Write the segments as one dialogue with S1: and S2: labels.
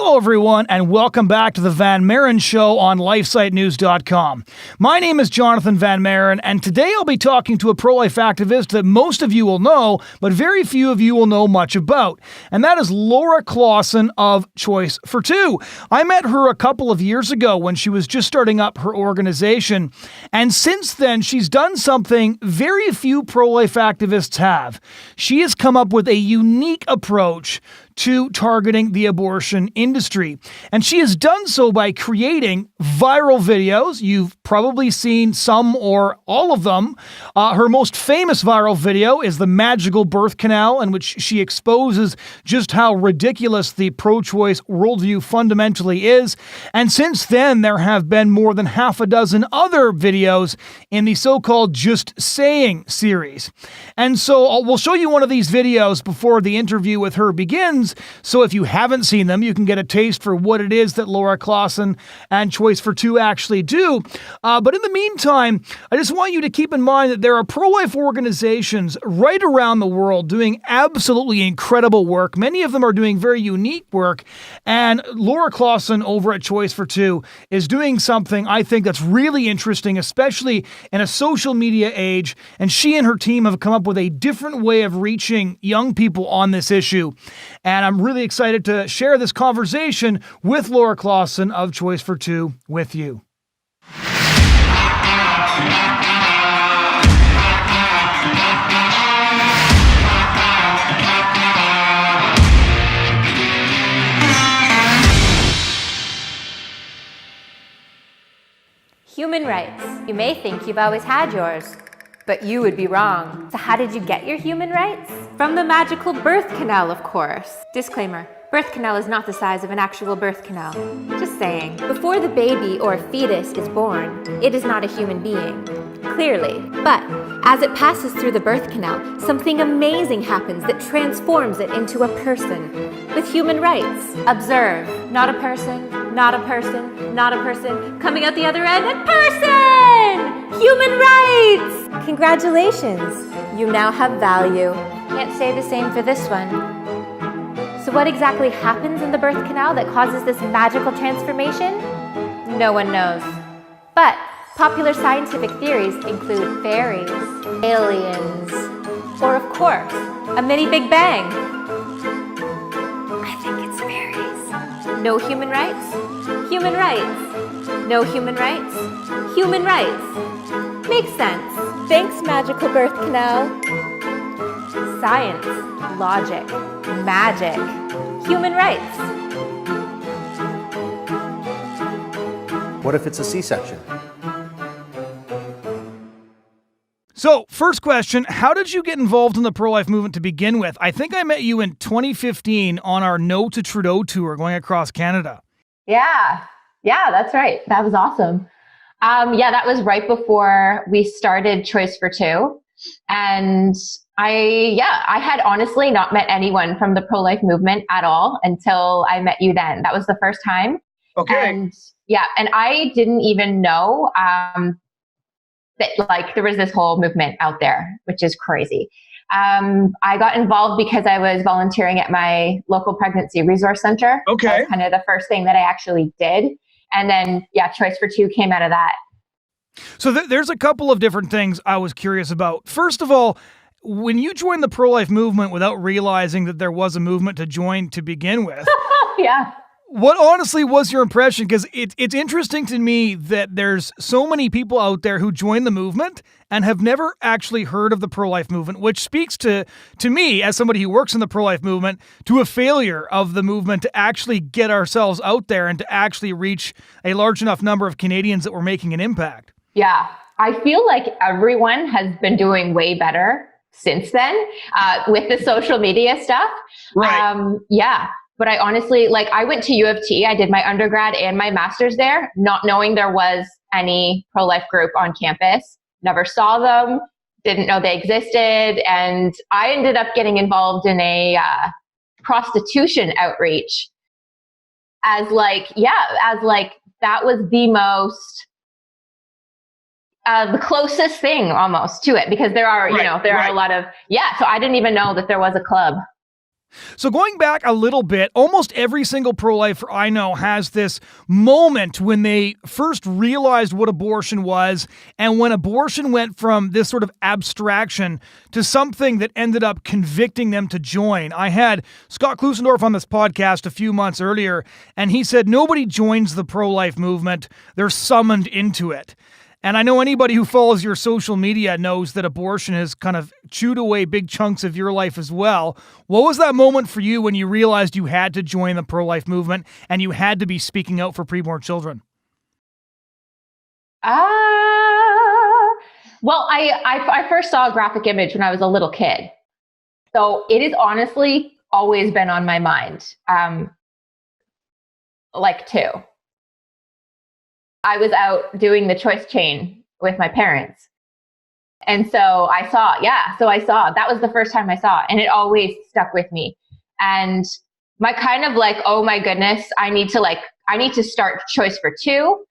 S1: Hello, everyone, and welcome back to the Van Maren Show on LifeSiteNews.com. My name is Jonathan Van Maren, and today I'll be talking to a pro-life activist that most of you will know, but very few of you will know much about, and that is Laura Klassen of Choice for Two. I met her a couple of years ago when she was just starting up her organization, and since then, she's done something very few pro-life activists have. She has come up with a unique approach to targeting the abortion industry. And she has done so by creating viral videos. You've probably seen some or all of them. Her most famous viral video is the Magical Birth Canal, in which she exposes just how ridiculous the pro-choice worldview fundamentally is. And since then, there have been more than half a dozen other videos in the so-called Just Saying series. And so we'll show you one of these videos before the interview with her begins. So if you haven't seen them, you can get a taste for what it is that Laura Klassen and Choice for Two actually do. But in the meantime, I just want you to keep in mind that there are pro-life organizations right around the world doing absolutely incredible work. Many of them are doing very unique work. And Laura Klassen over at Choice for Two is doing something I think that's really interesting, especially in a social media age. And she and her team have come up with a different way of reaching young people on this issue. And I'm really excited to share this conversation with Laura Klassen of Choice for Two with you.
S2: Human rights. You may think you've always had yours, but you would be wrong. So how did you get your human rights? From the Magical Birth Canal, of course. Disclaimer, birth canal is not the size of an actual birth canal. Just saying. Before the baby or fetus is born, it is not a human being. Clearly. But as it passes through the birth canal, something amazing happens that transforms it into a person with human rights. Observe. Not a person, not a person, not a person. Coming out the other end, a person! Human rights! Congratulations. You now have value. Can't say the same for this one. So what exactly happens in the birth canal that causes this magical transformation? No one knows. But popular scientific theories include fairies, aliens, or of course, a mini Big Bang. I think it's fairies. No human rights? Human rights. No human rights? Human rights. Makes sense. Thanks, Magical Birth Canal. Science, logic, magic, human rights.
S3: What if it's a C-section?
S1: So, first question, how did you get involved in the pro-life movement to begin with? I think I met you in 2015 on our No to Trudeau tour going across Canada.
S2: Yeah, that's right. That was awesome. That was right before we started Choice for Two. And I had honestly not met anyone from the pro-life movement at all until I met you then. That was the first time.
S1: Okay.
S2: And I didn't even know that like there was this whole movement out there, which is crazy. I got involved because I was volunteering at my local pregnancy resource center.
S1: Okay.
S2: That was kind of the first thing that I actually did. And then, Choice for Two came out of that.
S1: So there's a couple of different things I was curious about. First of all, when you joined the pro-life movement without realizing that there was a movement to join to begin with,
S2: Yeah.
S1: what honestly was your impression? Because it's interesting to me that there's so many people out there who join the movement and have never actually heard of the pro-life movement, which speaks to me, as somebody who works in the pro-life movement, to a failure of the movement to actually get ourselves out there and to actually reach a large enough number of Canadians that we're making an impact.
S2: Yeah. I feel like everyone has been doing way better since then with the social media stuff.
S1: Right.
S2: But I honestly, I went to U of T. I did my undergrad and my master's there, not knowing there was any pro-life group on campus. Never saw them, didn't know they existed. And I ended up getting involved in a prostitution outreach that was the most, the closest thing almost to it, because there are, are a lot of, so I didn't even know that there was a club.
S1: So going back a little bit, almost every single pro-lifer I know has this moment when they first realized what abortion was, and when abortion went from this sort of abstraction to something that ended up convicting them to join. I had Scott Klusendorf on this podcast a few months earlier, and he said nobody joins the pro-life movement, they're summoned into it. And I know anybody who follows your social media knows that abortion has kind of chewed away big chunks of your life as well. What was that moment for you when you realized you had to join the pro-life movement and you had to be speaking out for preborn children?
S2: Well, I first saw a graphic image when I was a little kid. So it has honestly always been on my mind. Like two. I was out doing the choice chain with my parents. And so I saw, that was the first time I saw it, and it always stuck with me. And my kind of like, oh my goodness, I need to start Choice for Two,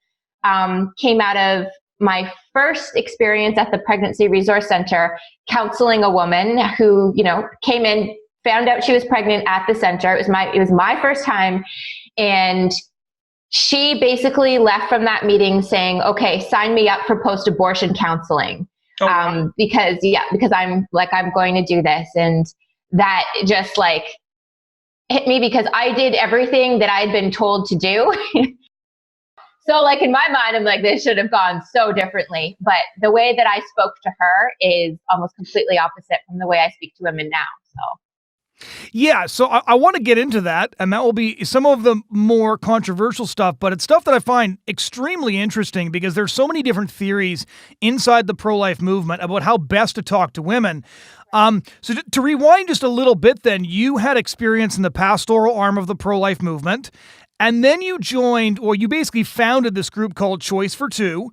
S2: came out of my first experience at the Pregnancy Resource Center, counseling a woman who, came in, found out she was pregnant at the center. It was my first time. And she basically left from that meeting saying, okay, sign me up for post-abortion counseling. Because I'm going to do this. And that just like hit me because I did everything that I had been told to do. So like in my mind, I'm like, this should have gone so differently. But the way that I spoke to her is almost completely opposite from the way I speak to women now. So.
S1: Yeah, so I want to get into that, and that will be some of the more controversial stuff, but it's stuff that I find extremely interesting because there's so many different theories inside the pro-life movement about how best to talk to women. So to rewind just a little bit then, you had experience in the pastoral arm of the pro-life movement, and then you joined, or you basically founded this group called Choice for Two,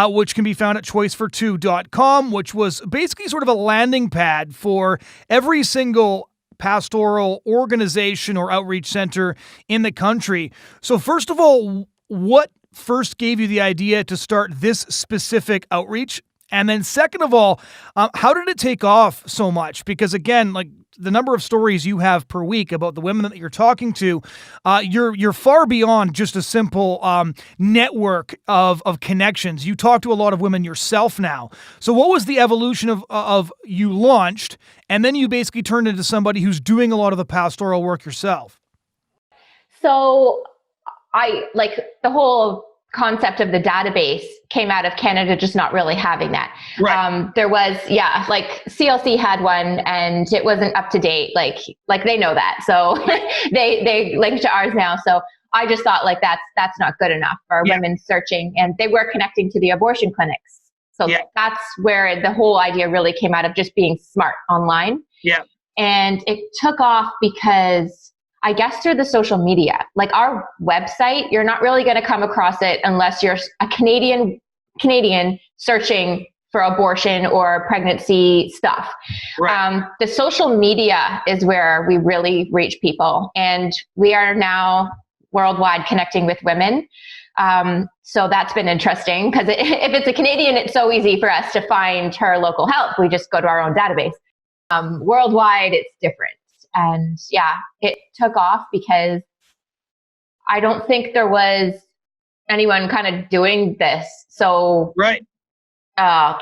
S1: which can be found at choicefor2.com, which was basically sort of a landing pad for every single pastoral organization or outreach center in the country. So first of all, what first gave you the idea to start this specific outreach? And then second of all, how did it take off so much? Because again, like the number of stories you have per week about the women that you're talking to, you're far beyond just a simple network of connections. You talk to a lot of women yourself now. So what was the evolution of you launched, and then you basically turned into somebody who's doing a lot of the pastoral work yourself?
S2: So I like the whole concept of the database came out of Canada just not really having that.
S1: Right.
S2: There was, like CLC had one and it wasn't up to date. Like they know that. So they linked to ours now. So I just thought like that's not good enough for women searching, and they were connecting to the abortion clinics. So that's where the whole idea really came out of, just being smart online. Yeah. And it took off because I guess through the social media, like our website, you're not really going to come across it unless you're a Canadian searching for abortion or pregnancy stuff. Right. The social media is where we really reach people, and we are now worldwide connecting with women. So that's been interesting because if it's a Canadian, it's so easy for us to find her local help. We just go to our own database. Worldwide, it's different. And it took off because I don't think there was anyone kind of doing this. So, right.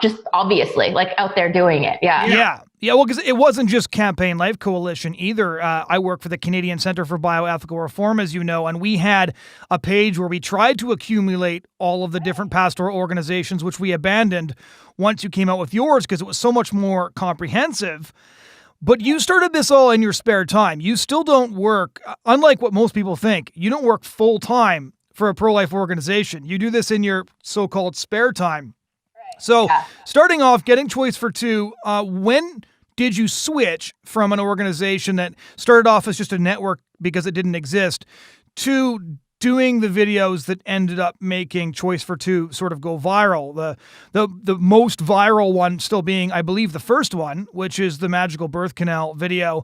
S2: Just obviously like out there doing it. Yeah. Well,
S1: because it wasn't just Campaign Life Coalition either. I work for the Canadian Centre for Bioethical Reform, as you know, and we had a page where we tried to accumulate all of the different pastoral organizations, which we abandoned once you came out with yours because it was so much more comprehensive. But you started this all in your spare time. You still don't work, unlike what most people think, you don't work full time for a pro-life organization. You do this in your so-called spare time. Right. So starting off, getting Choice for Two, when did you switch from an organization that started off as just a network because it didn't exist to doing the videos that ended up making Choice for Two sort of go viral? The most viral one still being, I believe, the first one, which is the Magical Birth Canal video.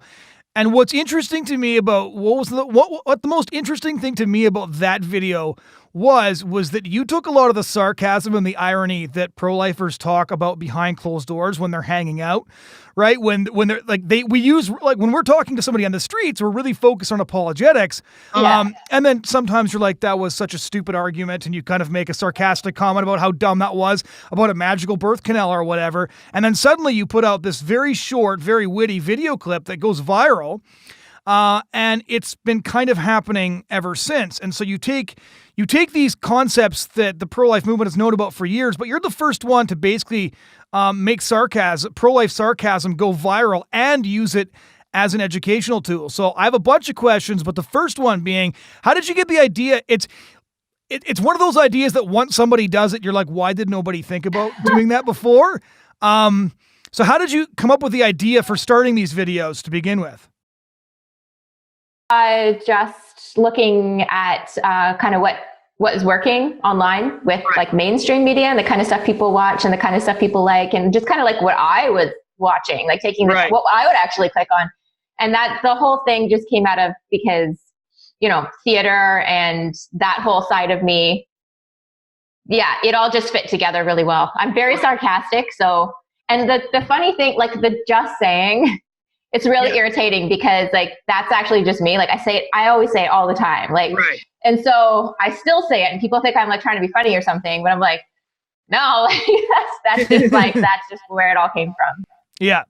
S1: And what's interesting to me about what the most interesting thing to me about that video was that you took a lot of the sarcasm and the irony that pro-lifers talk about behind closed doors when they're hanging out, right? When they're like, we use, like, when we're talking to somebody on the streets, we're really focused on apologetics. And then sometimes you're like, that was such a stupid argument, and you kind of make a sarcastic comment about how dumb that was about a magical birth canal or whatever. And then suddenly you put out this very short, very witty video clip that goes viral. And it's been kind of happening ever since. And so you take these concepts that the pro-life movement has known about for years, but you're the first one to basically make pro-life sarcasm go viral and use it as an educational tool. So I have a bunch of questions, but the first one being, how did you get the idea? It's one of those ideas that once somebody does it, you're like, why did nobody think about doing that before? So how did you come up with the idea for starting these videos to begin with?
S2: Just looking at kind of what is working online with like mainstream media and the kind of stuff people watch and the kind of stuff people like, and just kind of like what I was watching, like taking this, what I would actually click on. And that the whole thing just came out of because, you know, theater and that whole side of me. Yeah, it all just fit together really well. I'm very sarcastic. So, and the funny thing, like the just saying, it's really irritating because like, that's actually just me. Like I always say it all the time. Like, and so I still say it and people think I'm like trying to be funny or something, but I'm like, no, that's just like, that's just where it all came from.
S1: Yeah.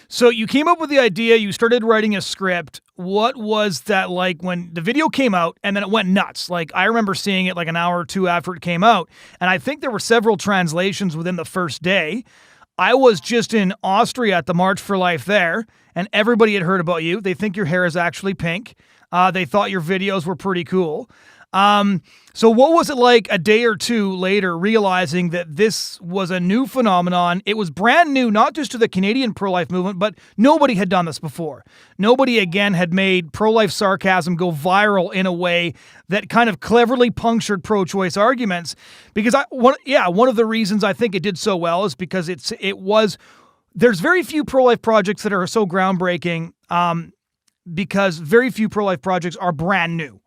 S1: So you came up with the idea, you started writing a script. What was that like when the video came out and then it went nuts? Like I remember seeing it like an hour or two after it came out. And I think there were several translations within the first day. I was just in Austria at the March for Life there, and everybody had heard about you. They think your hair is actually pink. They thought your videos were pretty cool. So what was it like a day or two later realizing that this was a new phenomenon? It was brand new, not just to the Canadian pro-life movement, but nobody had done this before. Nobody, again, had made pro-life sarcasm go viral in a way that kind of cleverly punctured pro-choice arguments. Because one of the reasons I think it did so well is because there's very few pro-life projects that are so groundbreaking, because very few pro-life projects are brand new.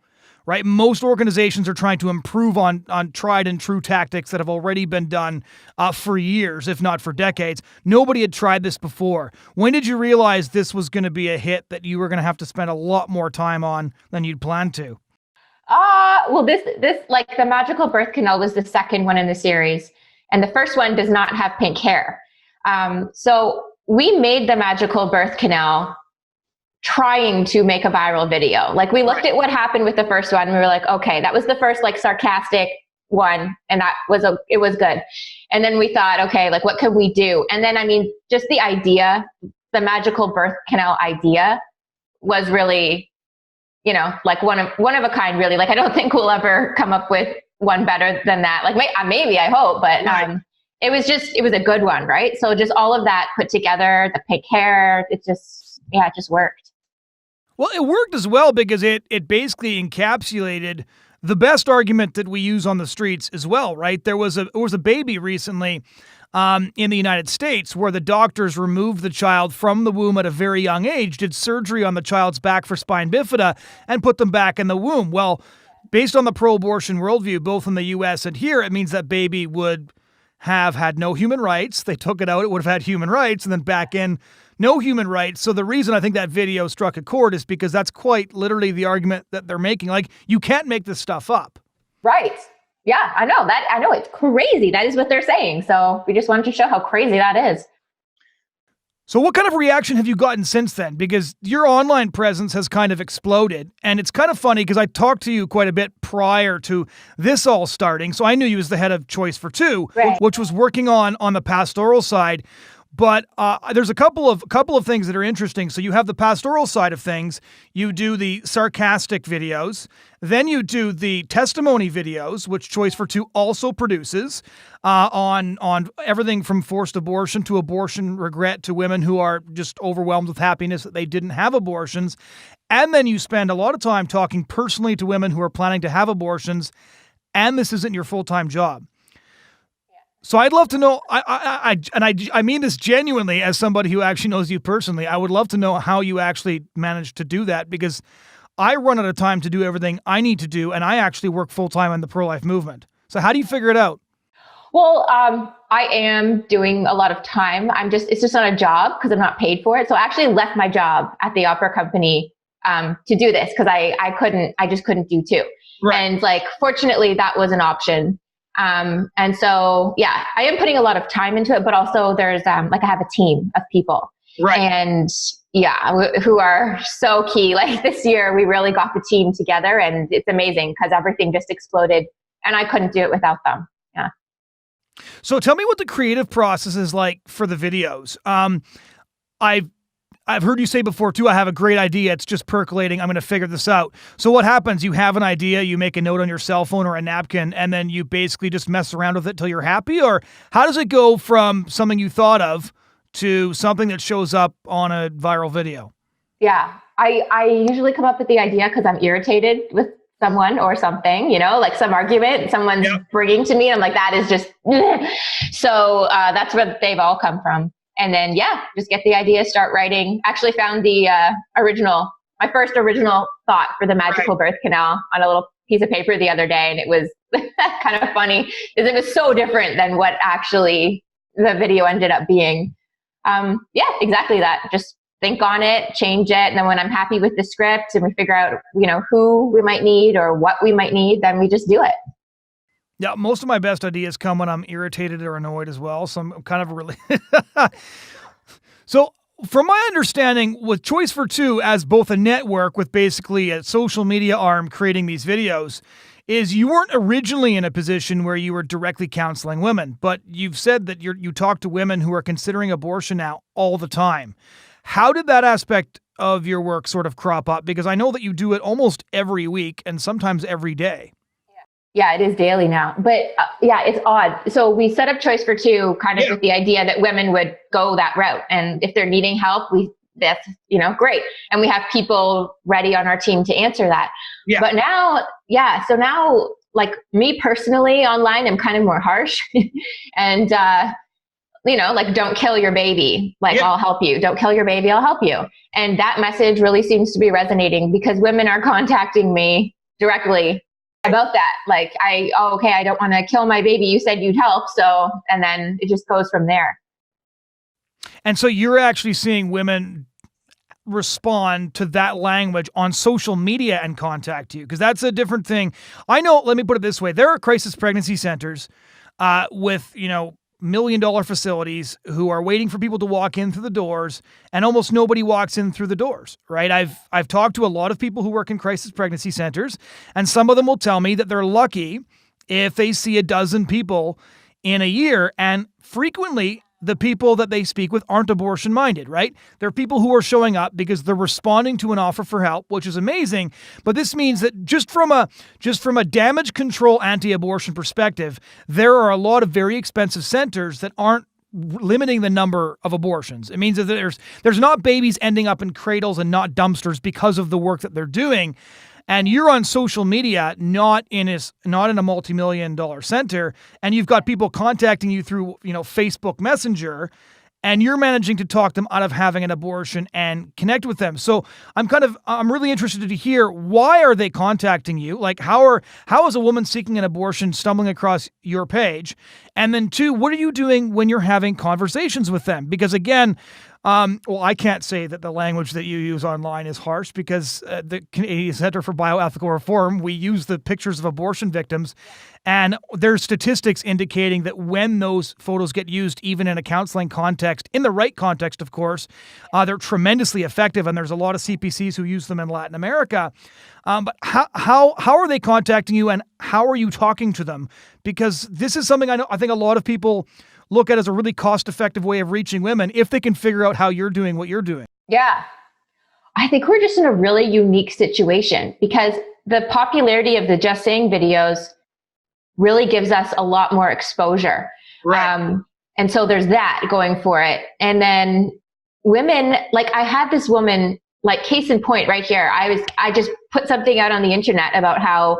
S1: Right? Most organizations are trying to improve on tried and true tactics that have already been done for years, if not for decades. Nobody had tried this before. When did you realize this was going to be a hit that you were going to have to spend a lot more time on than you'd planned to?
S2: Well, this like the Magical Birth Canal was the second one in the series, and the first one does not have pink hair. So we made the Magical Birth Canal trying to make a viral video. Like we looked at what happened with the first one and we were like, okay, that was the first like sarcastic one. And it was good. And then we thought, okay, like what could we do? And then, I mean, just the idea, the Magical Birth Canal idea was really, you know, like one of a kind, really. Like, I don't think we'll ever come up with one better than that. Like maybe, I hope, but, it was a good one. Right. So just all of that put together, the pink hair, it just worked.
S1: Well, it worked as well because it basically encapsulated the best argument that we use on the streets as well, right? There was a baby recently in the United States where the doctors removed the child from the womb at a very young age, did surgery on the child's back for spina bifida, and put them back in the womb. Well, based on the pro-abortion worldview, both in the U.S. and here, it means that baby would have had no human rights. They took it out, it would have had human rights, and then back in, no human rights. So the reason I think that video struck a chord is because that's quite literally the argument that they're making. Like, you can't make this stuff up.
S2: Right. Yeah, I know that. I know it's crazy. That is what they're saying. So we just wanted to show how crazy that is.
S1: So what kind of reaction have you gotten since then? Because your online presence has kind of exploded. And it's kind of funny because I talked to you quite a bit prior to this all starting. So I knew you as the head of Choice for Two, which was working on the pastoral side. But there's a couple of things that are interesting. So you have the pastoral side of things. You do the sarcastic videos. Then you do the testimony videos, which Choice for Two also produces on everything from forced abortion to abortion regret to women who are just overwhelmed with happiness that they didn't have abortions. And then you spend a lot of time talking personally to women who are planning to have abortions, and this isn't your full-time job. So I'd love to know, I mean this genuinely as somebody who actually knows you personally, I would love to know how you actually managed to do that, because I run out of time to do everything I need to do, and I actually work full-time in the pro-life movement. So how do you figure it out?
S2: Well, I am doing a lot of time. It's just not a job because I'm not paid for it. So I actually left my job at the opera company to do this because I just couldn't do two. Right. And like, fortunately, that was an option. And so, yeah, I am putting a lot of time into it, but also there's like I have a team of people. Right. And yeah, who are so key. Like this year, we really got the team together and it's amazing because everything just exploded and I couldn't do it without them. Yeah.
S1: So tell me what the creative process is like for the videos. I've heard you say before too, I have a great idea. It's just percolating. I'm going to figure this out. So what happens? You have an idea, you make a note on your cell phone or a napkin, and then you basically just mess around with it till you're happy? Or how does it go from something you thought of to something that shows up on a viral video?
S2: Yeah, I usually come up with the idea because I'm irritated with someone or something, like some argument someone's bringing to me. And I'm like, that is just, so that's where they've all come from. And then, just get the idea, start writing. Actually found the my first original thought for the Magical Birth Canal on a little piece of paper the other day. And it was kind of funny because it was so different than what actually the video ended up being. Exactly that. Just think on it, change it. And then when I'm happy with the script and we figure out, who we might need or what we might need, then we just do it.
S1: Yeah, most of my best ideas come when I'm irritated or annoyed as well. So I'm kind of really... So from my understanding, with Choice for Two as both a network with basically a social media arm creating these videos, is you weren't originally in a position where you were directly counseling women, but you've said that you talk to women who are considering abortion now all the time. How did that aspect of your work sort of crop up? Because I know that you do it almost every week and sometimes every day.
S2: Yeah, it is daily now. But it's odd. So we set up Choice for Two kind of with the idea that women would go that route. And if they're needing help, that's great. And we have people ready on our team to answer that. Yeah. But now, so now, like me personally online, I'm kind of more harsh. And, like, don't kill your baby. Like, I'll help you. Don't kill your baby. I'll help you. And that message really seems to be resonating because women are contacting me directly about that. Like, I don't want to kill my baby. You said you'd help. So, and then it just goes from there.
S1: And so you're actually seeing women respond to that language on social media and contact you, because that's a different thing. I know, let me put it this way. There are crisis pregnancy centers with, $1 million facilities who are waiting for people to walk in through the doors, and almost nobody walks in through the doors, right? I've talked to a lot of people who work in crisis pregnancy centers, and some of them will tell me that they're lucky if they see a dozen people in a year, and frequently the people that they speak with aren't abortion minded, right? They're people who are showing up because they're responding to an offer for help, which is amazing. But this means that just from a damage control anti-abortion perspective, there are a lot of very expensive centers that aren't limiting the number of abortions. It means that there's not babies ending up in cradles and not dumpsters because of the work that they're doing. And you're on social media, not in a multi-million-dollar center, and you've got people contacting you through, Facebook Messenger, and you're managing to talk them out of having an abortion and connect with them. So I'm really interested to hear, why are they contacting you? Like, how is a woman seeking an abortion stumbling across your page? And then 2, what are you doing when you're having conversations with them? Because again, I can't say that the language that you use online is harsh, because the Canadian Centre for Bioethical Reform, we use the pictures of abortion victims, and there's statistics indicating that when those photos get used, even in a counseling context, in the right context, of course, they're tremendously effective, and there's a lot of CPCs who use them in Latin America. But how are they contacting you, and how are you talking to them? Because this is something I think a lot of people look at as a really cost-effective way of reaching women if they can figure out how you're doing what you're doing.
S2: Yeah. I think we're just in a really unique situation because the popularity of the Just Saying videos really gives us a lot more exposure. Right. And so there's that going for it. And then women, like I had this woman, like case in point right here. I just put something out on the internet about how,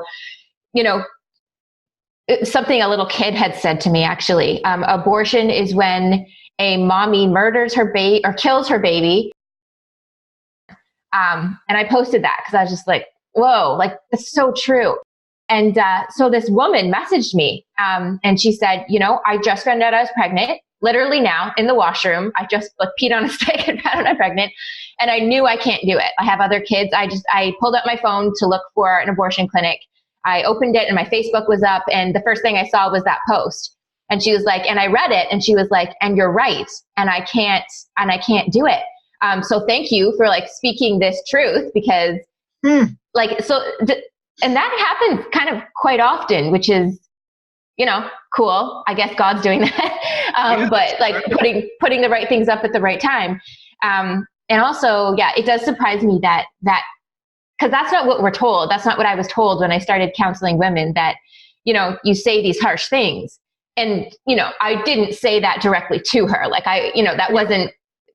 S2: something a little kid had said to me, actually. Abortion is when a mommy murders her baby or kills her baby And I posted that because I was just like, whoa, like that's so true. And so this woman messaged me and she said, I just found out I was pregnant, literally now in the washroom. I just peed on a stick and found out I'm pregnant. And I knew I can't do it. I have other kids. I pulled up my phone to look for an abortion clinic. I opened it and my Facebook was up. And the first thing I saw was that post. And she was like, and I read it and she was like, and you're right. And I can't do it. So thank you for like speaking this truth because and that happens kind of quite often, which is, cool. I guess God's doing that. But like putting the right things up at the right time. And also, it does surprise me that because that's not what we're told. That's not what I was told when I started counseling women, that, you say these harsh things. And, I didn't say that directly to her. Like that wasn't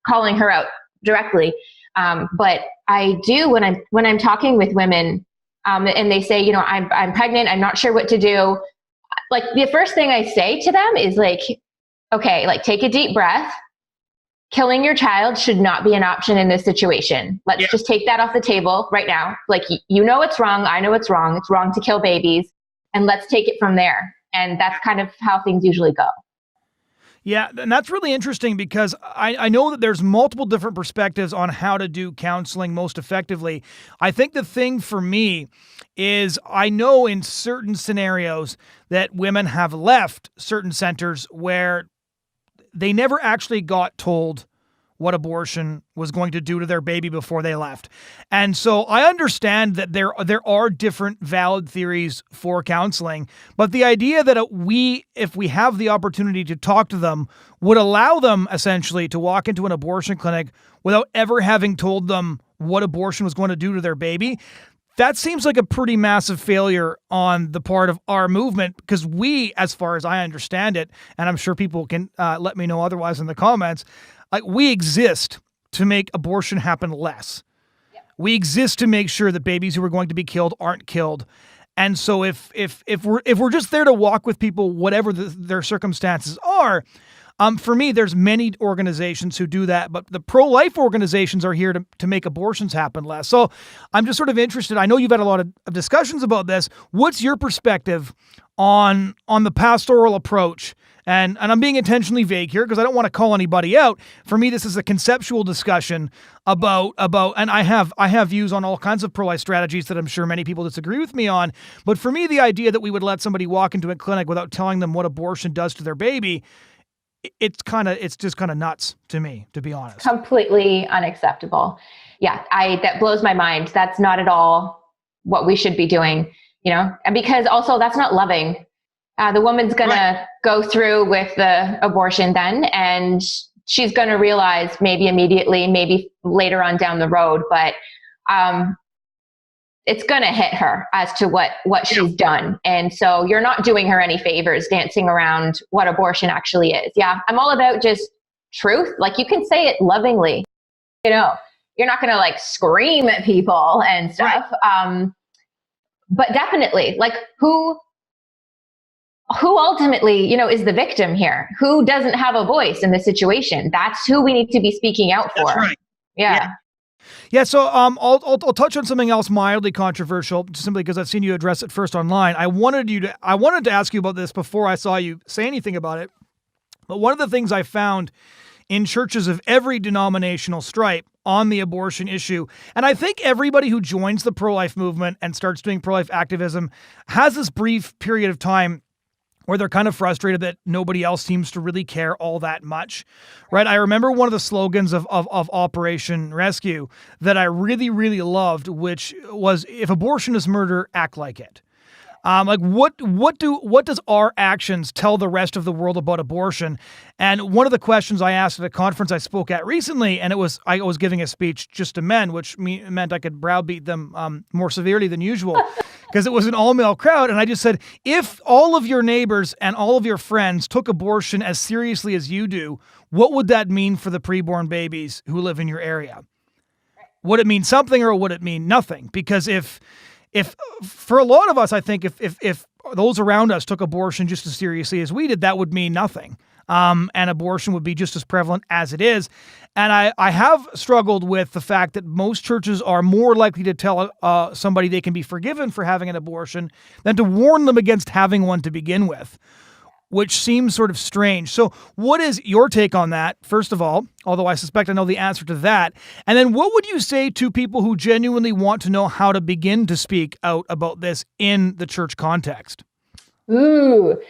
S2: calling her out directly. But I do when I'm talking with women, and they say, I'm pregnant, I'm not sure what to do. Like the first thing I say to them is like, okay, like take a deep breath. Killing your child should not be an option in this situation. Let's just take that off the table right now. Like, it's wrong. I know it's wrong. It's wrong to kill babies. And let's take it from there. And that's kind of how things usually go.
S1: Yeah, and that's really interesting because I know that there's multiple different perspectives on how to do counseling most effectively. I think the thing for me is I know in certain scenarios that women have left certain centers where they never actually got told what abortion was going to do to their baby before they left. And so I understand that there are different valid theories for counseling, but the idea that if we have the opportunity to talk to them, would allow them essentially to walk into an abortion clinic without ever having told them what abortion was going to do to their baby, that seems like a pretty massive failure on the part of our movement, because we, as far as I understand it, and I'm sure people can let me know otherwise in the comments, like we exist to make abortion happen less. Yeah. We exist to make sure that babies who are going to be killed aren't killed. And so if we're just there to walk with people, whatever their circumstances are, for me, there's many organizations who do that, but the pro-life organizations are here to make abortions happen less. So I'm just sort of interested. I know you've had a lot of discussions about this. What's your perspective on the pastoral approach? And I'm being intentionally vague here because I don't want to call anybody out. For me, this is a conceptual discussion about, and I have views on all kinds of pro-life strategies that I'm sure many people disagree with me on. But for me, the idea that we would let somebody walk into a clinic without telling them what abortion does to their baby, it's just kind of nuts to me, to be honest.
S2: Completely unacceptable. Yeah, that blows my mind. That's not at all what we should be doing, and because also that's not loving. The woman's going to go through with the abortion then, and she's going to realize maybe immediately, maybe later on down the road, but it's going to hit her as to what she's done. And so you're not doing her any favors dancing around what abortion actually is. Yeah, I'm all about just truth. Like you can say it lovingly, you're not going to like scream at people and stuff. Right. But definitely like who ultimately, is the victim here? Who doesn't have a voice in this situation? That's who we need to be speaking out for.
S1: That's right.
S2: Yeah.
S1: Yeah. So I'll touch on something else mildly controversial, just simply because I've seen you address it first online. I wanted to ask you about this before I saw you say anything about it. But one of the things I found in churches of every denominational stripe on the abortion issue, and I think everybody who joins the pro-life movement and starts doing pro-life activism has this brief period of time where they're kind of frustrated that nobody else seems to really care all that much, right? I remember one of the slogans of Operation Rescue that I really, really loved, which was, if abortion is murder, act like it. Like what does our actions tell the rest of the world about abortion? And one of the questions I asked at a conference I spoke at recently, and I was giving a speech just to men, which meant I could browbeat them more severely than usual because it was an all-male crowd. And I just said, if all of your neighbors and all of your friends took abortion as seriously as you do, what would that mean for the preborn babies who live in your area? Would it mean something or would it mean nothing? Because if for a lot of us, I think if those around us took abortion just as seriously as we did, that would mean nothing. and abortion would be just as prevalent as it is. And I have struggled with the fact that most churches are more likely to tell somebody they can be forgiven for having an abortion than to warn them against having one to begin with, which seems sort of strange. So what is your take on that, first of all, although I suspect I know the answer to that? And then what would you say to people who genuinely want to know how to begin to speak out about this in the church context?
S2: Ooh,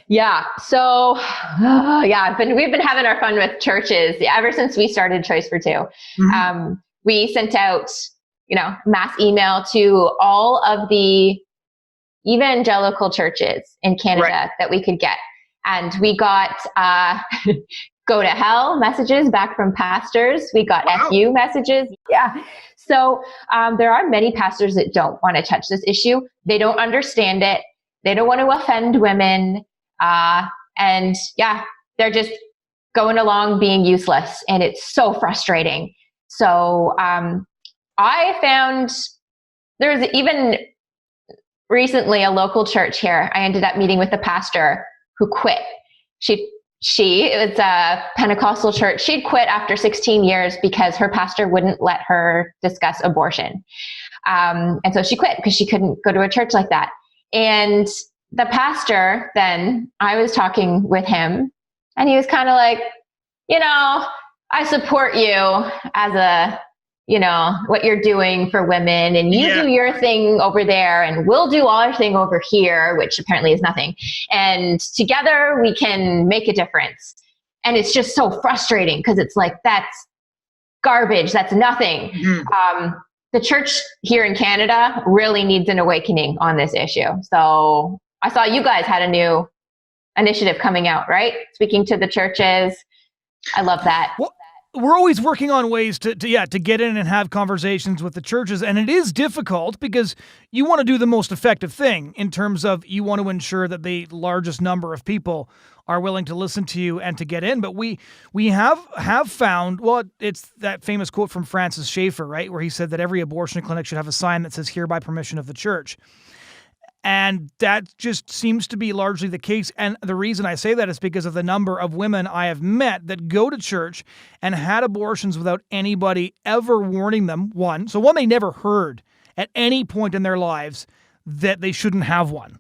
S2: yeah. So, we've been having our fun with churches ever since we started Choice for Two.
S1: Mm-hmm.
S2: We sent out, mass email to all of the evangelical churches in Canada that we could get. And we got go to hell messages back from pastors. We got FU messages. Yeah. So there are many pastors that don't want to touch this issue. They don't understand it. They don't want to offend women. They're just going along being useless. And it's so frustrating. So I found there's even recently a local church here. I ended up meeting with a pastor who quit. It was a Pentecostal church. She'd quit after 16 years because her pastor wouldn't let her discuss abortion. And so she quit because she couldn't go to a church like that. And the pastor, then I was talking with him and he was kind of like, I support you as what you're doing for women, and you do your thing over there and we'll do our thing over here, which apparently is nothing. And together we can make a difference. And it's just so frustrating because it's like, that's garbage. That's nothing. Mm-hmm. The church here in Canada really needs an awakening on this issue. So I saw you guys had a new initiative coming out, right? Speaking to the churches. I love that.
S1: Well, we're always working on ways to get in and have conversations with the churches. And it is difficult because you want to do the most effective thing in terms of you want to ensure that the largest number of people are willing to listen to you and to get in. But we have found, well, it's that famous quote from Francis Schaeffer, right? Where he said that every abortion clinic should have a sign that says, "Here by permission of the church." And that just seems to be largely the case. And the reason I say that is because of the number of women I have met that go to church and had abortions without anybody ever warning them, one, they never heard at any point in their lives that they shouldn't have one,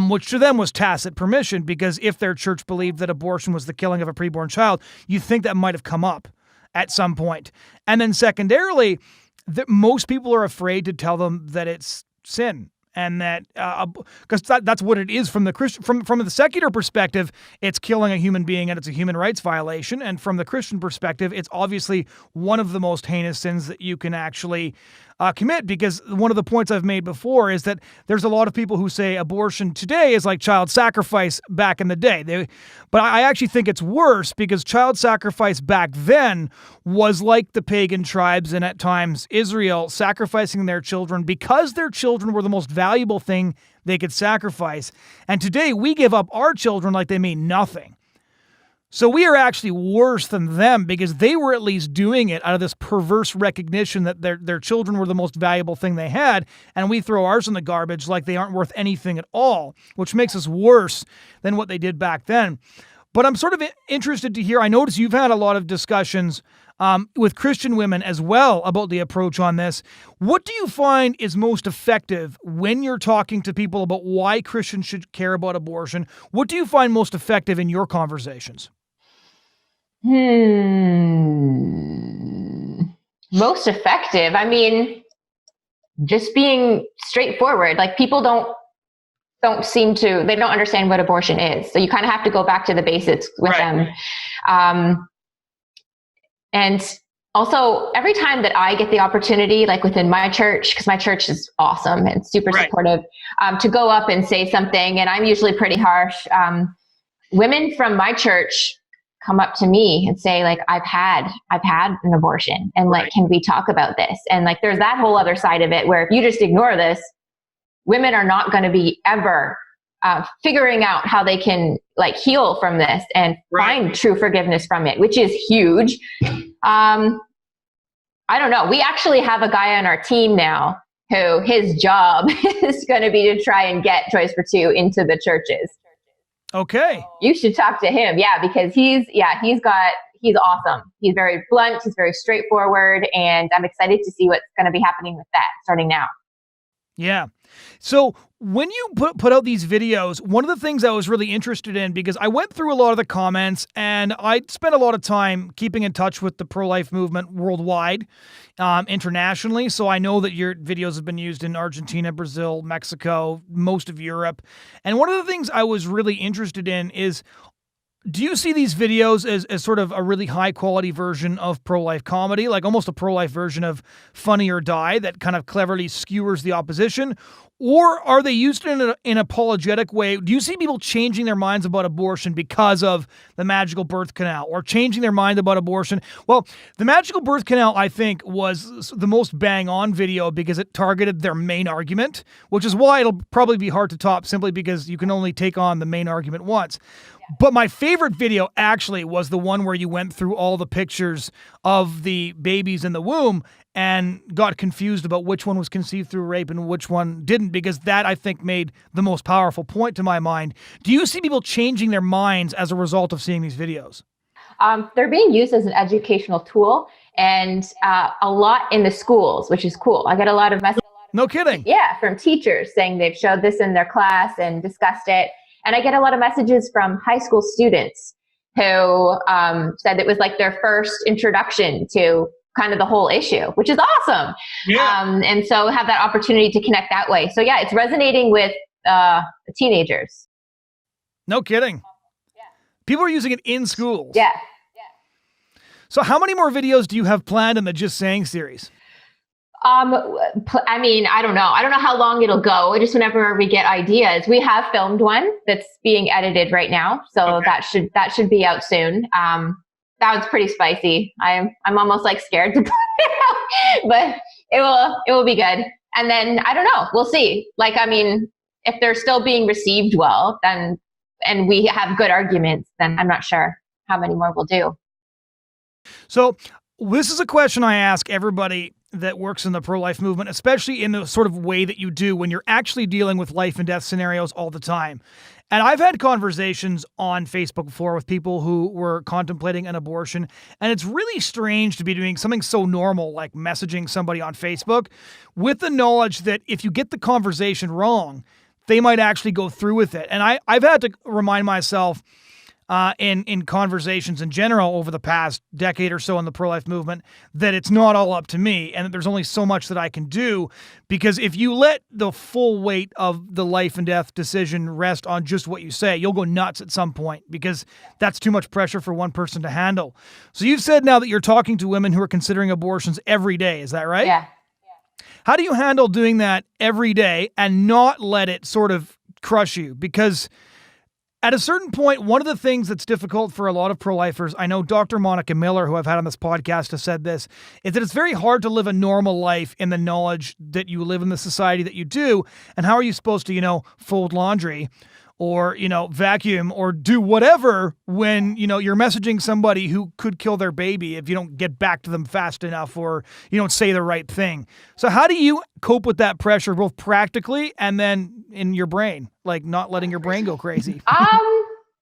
S1: which to them was tacit permission, because if their church believed that abortion was the killing of a preborn child, you think that might have come up at some point. And then secondarily, that most people are afraid to tell them that it's sin. And that, because that's what it is from the Christian, from the secular perspective, it's killing a human being and it's a human rights violation. And from the Christian perspective, it's obviously one of the most heinous sins that you can actually commit. Because one of the points I've made before is that there's a lot of people who say abortion today is like child sacrifice back in the day. But I actually think it's worse, because child sacrifice back then was like the pagan tribes and at times Israel sacrificing their children because their children were the most valuable thing they could sacrifice. And today we give up our children like they mean nothing. So we are actually worse than them, because they were at least doing it out of this perverse recognition that their children were the most valuable thing they had, and we throw ours in the garbage like they aren't worth anything at all, which makes us worse than what they did back then. But I'm sort of interested to hear, I notice you've had a lot of discussions with Christian women as well about the approach on this. What do you find is most effective when you're talking to people about why Christians should care about abortion? What do you find most effective in your conversations?
S2: Most effective. I mean, just being straightforward. Like, people don't understand what abortion is. So you kind of have to go back to the basics with them. And also, every time that I get the opportunity, like within my church, because my church is awesome and super supportive, to go up and say something, and I'm usually pretty harsh, women from my church come up to me and say, like, I've had an abortion, and like, can we talk about this? And like, there's that whole other side of it where if you just ignore this, women are not going to be ever figuring out how they can like heal from this and find true forgiveness from it, which is huge. I don't know. We actually have a guy on our team now who his job is going to be to try and get Choice for Two into the churches.
S1: Okay.
S4: You should talk to him. Yeah, because he's awesome. He's very blunt. He's very straightforward. And I'm excited to see what's going to be happening with that starting now.
S1: Yeah. So when you put out these videos, one of the things I was really interested in, because I went through a lot of the comments and I spent a lot of time keeping in touch with the pro-life movement worldwide, internationally. So I know that your videos have been used in Argentina, Brazil, Mexico, most of Europe. And one of the things I was really interested in is, do you see these videos as sort of a really high quality version of pro-life comedy, like almost a pro-life version of Funny or Die that kind of cleverly skewers the opposition? Or are they used in an apologetic way? Do you see people changing their minds about abortion because of the Magical Birth Canal, or changing their mind about abortion? Well, the Magical Birth Canal, I think, was the most bang-on video because it targeted their main argument, which is why it'll probably be hard to top, simply because you can only take on the main argument once. But my favorite video actually was the one where you went through all the pictures of the babies in the womb and got confused about which one was conceived through rape and which one didn't, because that, I think, made the most powerful point to my mind. Do you see people changing their minds as a result of seeing these videos?
S4: They're being used as an educational tool, and a lot in the schools, which is cool. I get a lot of messages.
S1: No kidding.
S4: Yeah, from teachers saying they've showed this in their class and discussed it. And I get a lot of messages from high school students who said it was like their first introduction to kind of the whole issue, which is awesome.
S1: Yeah.
S4: And so have that opportunity to connect that way. So yeah, it's resonating with teenagers.
S1: No kidding.
S4: Yeah.
S1: People are using it in schools.
S4: Yeah.
S1: So how many more videos do you have planned in the Just Saying series?
S4: I mean, I don't know. I don't know how long it'll go. Just whenever we get ideas. We have filmed one that's being edited right now, so okay. that should be out soon. That was pretty spicy. I'm almost like scared to put it out, but it will be good. And then I don't know. We'll see. Like, I mean, if they're still being received well, then, and we have good arguments, then I'm not sure how many more we'll do.
S1: So this is a question I ask everybody that works in the pro-life movement, especially in the sort of way that you do when you're actually dealing with life and death scenarios all the time. And I've had conversations on Facebook before with people who were contemplating an abortion, and it's really strange to be doing something so normal like messaging somebody on Facebook with the knowledge that if you get the conversation wrong, they might actually go through with it. And I've had to remind myself in conversations in general over the past decade or so in the pro-life movement that it's not all up to me and that there's only so much that I can do, because if you let the full weight of the life and death decision rest on just what you say, you'll go nuts at some point because that's too much pressure for one person to handle. So you've said now that you're talking to women who are considering abortions every day. Is that right?
S4: Yeah.
S1: How do you handle doing that every day and not let it sort of crush you? Because at a certain point, one of the things that's difficult for a lot of pro-lifers, I know Dr. Monica Miller, who I've had on this podcast, has said this, is that it's very hard to live a normal life in the knowledge that you live in the society that you do. And how are you supposed to, fold laundry or, vacuum or do whatever when, you're messaging somebody who could kill their baby if you don't get back to them fast enough or you don't say the right thing. So how do you cope with that pressure, both practically and then in your brain, like not letting your brain go crazy?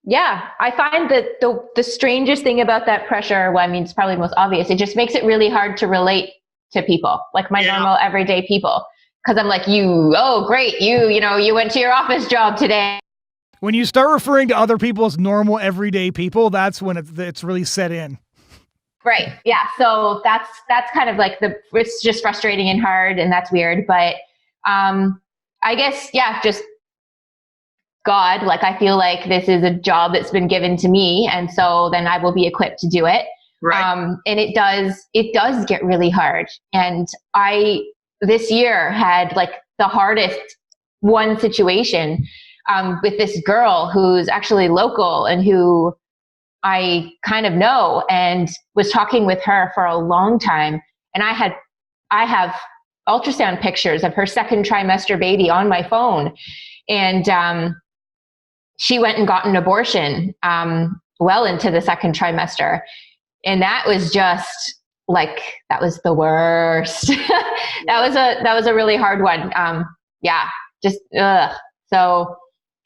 S4: Yeah, I find that the strangest thing about that pressure, well, I mean, it's probably the most obvious. It just makes it really hard to relate to people, like my normal everyday people. Cause I'm like, great. You went to your office job today.
S1: When you start referring to other people as normal, everyday people, that's when it's really set in.
S4: Right. Yeah. So that's kind of like it's just frustrating and hard, and that's weird. But I guess, just God, like I feel like this is a job that's been given to me, and so then I will be equipped to do it.
S1: Right.
S4: And it does get really hard. And I this year had like the hardest one situation with this girl who's actually local and who I kind of know, and was talking with her for a long time. And I have ultrasound pictures of her second trimester baby on my phone. And she went and got an abortion well into the second trimester. And that was just like, that was the worst. that was a really hard one. So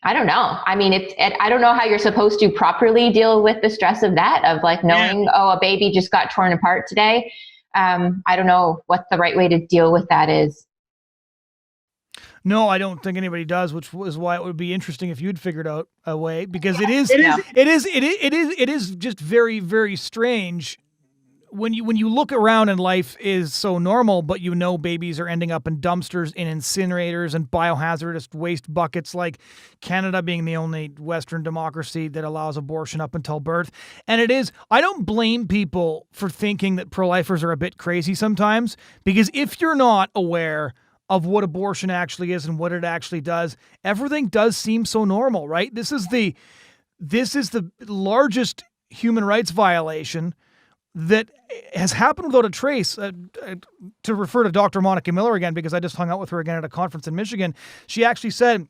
S4: I don't know. I mean, I don't know how you're supposed to properly deal with the stress of that, of like knowing, oh, a baby just got torn apart today. I don't know what the right way to deal with that is.
S1: No, I don't think anybody does, which is why it would be interesting if you'd figured out a way, because it is just very, very strange when you look around and life is so normal, but babies are ending up in dumpsters, in incinerators, and biohazardous waste buckets, like Canada being the only Western democracy that allows abortion up until birth. And I don't blame people for thinking that pro-lifers are a bit crazy sometimes, because if you're not aware of what abortion actually is and what it actually does, everything does seem so normal, right? This is the largest human rights violation that has happened without a trace. To refer to Dr. Monica Miller again, because I just hung out with her again at a conference in Michigan, she said,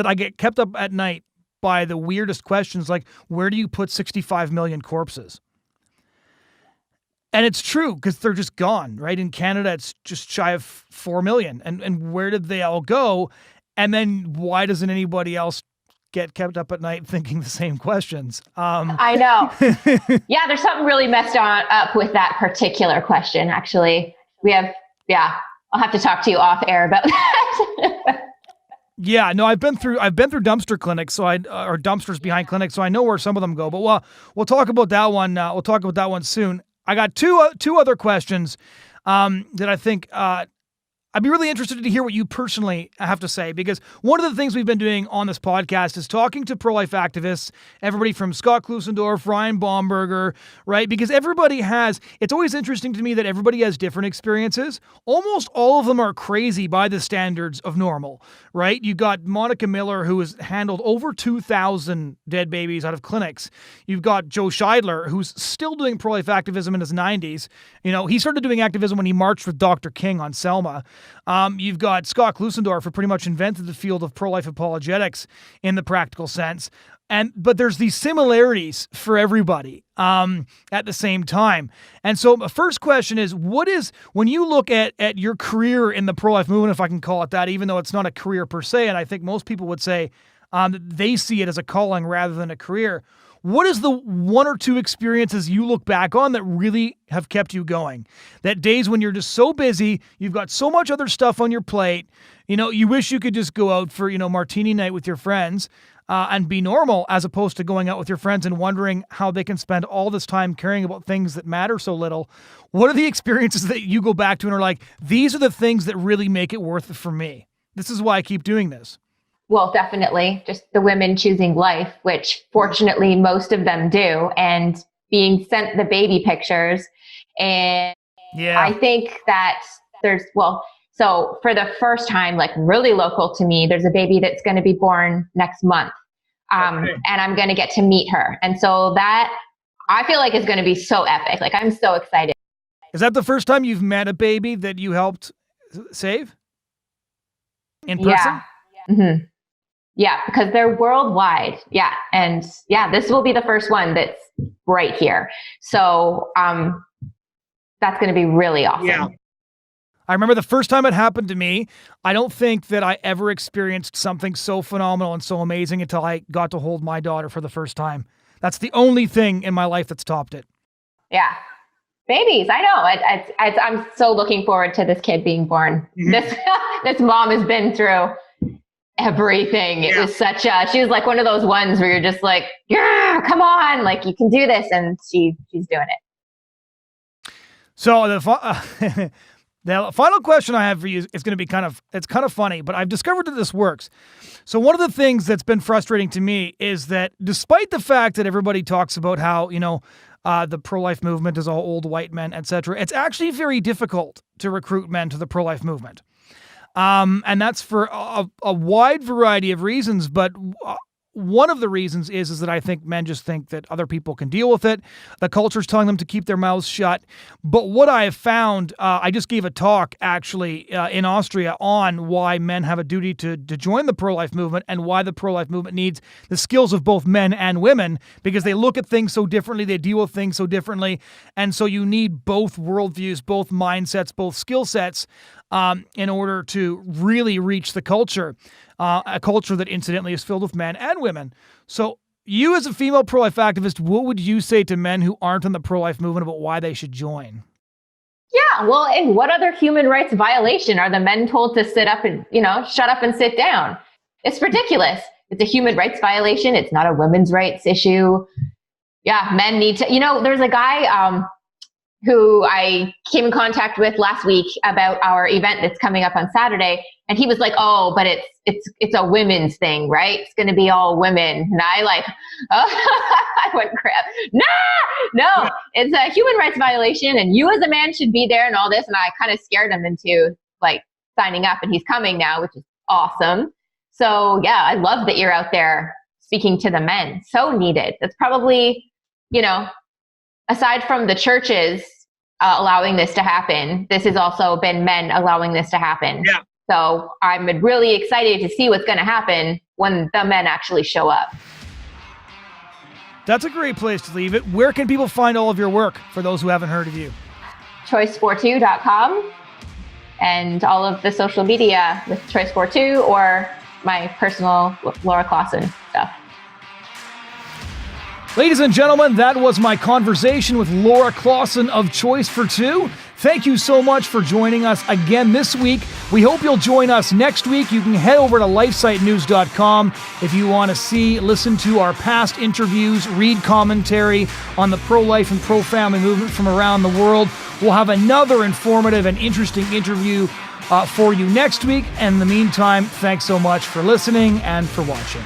S1: I get kept up at night by the weirdest questions, like, where do you put 65 million corpses? And it's true, because they're just gone, right? In Canada, it's just shy of 4 million. And where did they all go? And then why doesn't anybody else get kept up at night thinking the same questions?
S4: I know. Yeah, there's something really messed up with that particular question, actually. I'll have to talk to you off air about that.
S1: Yeah, no, I've been through dumpster clinics, or dumpsters behind clinics, so I know where some of them go. But we'll talk about that one. We'll talk about that one soon. I got two other questions that I think I'd be really interested to hear what you personally have to say, because one of the things we've been doing on this podcast is talking to pro-life activists, everybody from Scott Klusendorf, Ryan Baumberger, right? Because it's always interesting to me that everybody has different experiences. Almost all of them are crazy by the standards of normal, right? You got Monica Miller, who has handled over 2,000 dead babies out of clinics. You've got Joe Scheidler, who's still doing pro-life activism in his 90s. He started doing activism when he marched with Dr. King on Selma. You've got Scott Klusendorf, who pretty much invented the field of pro-life apologetics in the practical sense. But there's these similarities for everybody at the same time. And so my first question is, when you look at your career in the pro-life movement, if I can call it that, even though it's not a career per se, and I think most people would say that they see it as a calling rather than a career, what is the one or two experiences you look back on that really have kept you going? That days when you're just so busy, you've got so much other stuff on your plate, you wish you could just go out for, martini night with your friends and be normal, as opposed to going out with your friends and wondering how they can spend all this time caring about things that matter so little. What are the experiences that you go back to and are like, these are the things that really make it worth it for me? This is why I keep doing this.
S4: Well, definitely just the women choosing life, which fortunately most of them do, and being sent the baby pictures. And I think that so for the first time, like really local to me, there's a baby that's going to be born next month. And I'm going to get to meet her. And so that I feel like is going to be so epic. Like, I'm so excited.
S1: Is that the first time you've met a baby that you helped save in person?
S4: Yeah. Mm-hmm. Yeah, because they're worldwide. Yeah. And this will be the first one that's right here. So that's going to be really awesome. Yeah.
S1: I remember the first time it happened to me, I don't think that I ever experienced something so phenomenal and so amazing until I got to hold my daughter for the first time. That's the only thing in my life that's topped it.
S4: Yeah. Babies, I know. I'm so looking forward to this kid being born. Mm-hmm. This mom has been through everything. It was she was like one of those ones where you're just like, yeah, come on, like you can do this. And she's doing it.
S1: So the final question I have for you is going to be it's kind of funny, but I've discovered that this works. So one of the things that's been frustrating to me is that despite the fact that everybody talks about how, the pro-life movement is all old white men, etc., it's actually very difficult to recruit men to the pro-life movement. And that's for a wide variety of reasons, but one of the reasons is that I think men just think that other people can deal with it. The culture's telling them to keep their mouths shut. But what I have found, I just gave a talk actually in Austria on why men have a duty to join the pro-life movement and why the pro-life movement needs the skills of both men and women, because they look at things so differently, they deal with things so differently. And so you need both worldviews, both mindsets, both skill sets. in order to really reach the culture, a culture that incidentally is filled with men and women. So you as a female pro-life activist, what would you say to men who aren't in the pro-life movement about why they should join?
S4: Yeah, well, in what other human rights violation are the men told to sit up and, shut up and sit down? It's ridiculous. It's a human rights violation. It's not a women's rights issue. Yeah, men need to, there's a guy who I came in contact with last week about our event that's coming up on Saturday. And he was like, oh, but it's a women's thing, right? It's going to be all women. And I went, crap. No, it's a human rights violation. And you as a man should be there and all this. And I kind of scared him into signing up, and he's coming now, which is awesome. So yeah, I love that you're out there speaking to the men. So needed. That's probably, aside from the churches allowing this to happen, this has also been men allowing this to happen.
S1: Yeah.
S4: So I'm really excited to see what's going to happen when the men actually show up.
S1: That's a great place to leave it. Where can people find all of your work for those who haven't heard of you? choice42.com and all of the social media with Choice42 or my personal Laura Klassen stuff. Ladies and gentlemen, that was my conversation with Laura Klassen of Choice42. Thank you so much for joining us again this week. We hope you'll join us next week. You can head over to lifesitenews.com if you want to listen to our past interviews, read commentary on the pro-life and pro-family movement from around the world. We'll have another informative and interesting interview for you next week. And in the meantime, thanks so much for listening and for watching.